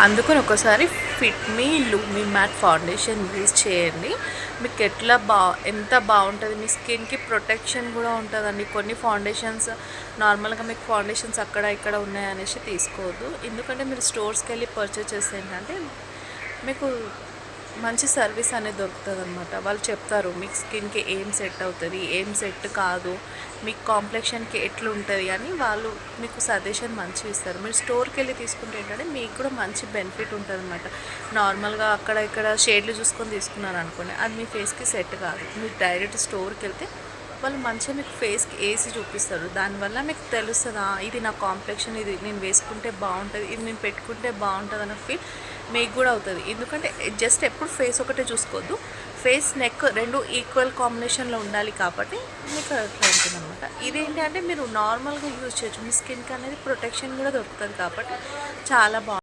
అందుకని ఒకసారి ఫిట్మీ loamy mat foundation use చేయండి. మీకు ఎంత బాగుంటుంది, మీ స్కిన్కి ప్రొటెక్షన్ కూడా ఉంటుందండి. కొన్ని ఫౌండేషన్స్ నార్మల్గా మీకు ఫౌండేషన్స్ అక్కడ ఇక్కడ ఉన్నాయనేసి తీసుకోవద్దు. ఎందుకంటే మీరు స్టోర్స్కి వెళ్ళి పర్చేస్ చేస్తే ఏంటంటే మీకు మంచి సర్వీస్ అనేది దొరుకుతుంది అనమాట. వాళ్ళు చెప్తారు మీకు స్కిన్కి ఏం సెట్ అవుతుంది, ఏం సెట్ కాదు, మీకు కాంప్లెక్షన్కి ఎట్లుంటుంది అని వాళ్ళు మీకు సజెషన్ మంచిగా ఇస్తారు. మీరు స్టోర్కి వెళ్ళి తీసుకుంటే ఏంటంటే మీకు కూడా మంచి బెనిఫిట్ ఉంటుంది అనమాట. నార్మల్గా అక్కడ ఇక్కడ షేడ్లు చూసుకొని తీసుకున్నారు అనుకోండి, అది మీ ఫేస్కి సెట్ కాదు. మీరు డైరెక్ట్ స్టోర్కి వెళ్తే వాళ్ళు మంచిగా మీకు ఫేస్కి వేసి చూపిస్తారు. దానివల్ల మీకు తెలుస్తుందా ఇది నా కాంప్లెక్షన్, ఇది నేను వేసుకుంటే బాగుంటుంది, ఇది నేను పెట్టుకుంటే బాగుంటుంది అన్న ఫీల్ మీకు కూడా అవుతుంది. ఎందుకంటే జస్ట్ ఎప్పుడు ఫేస్ ఒకటే చూసుకోవద్దు, ఫేస్ నెక్ రెండు ఈక్వల్ కాంబినేషన్లో ఉండాలి. కాబట్టి మీకు అట్లా ఉంటుంది అనమాట. ఇదేంటి అంటే మీరు నార్మల్గా యూజ్ చేయొచ్చు, మీ స్కిన్కి అనేది ప్రొటెక్షన్ కూడా దొరుకుతుంది. కాబట్టి చాలా బాగుంటుంది.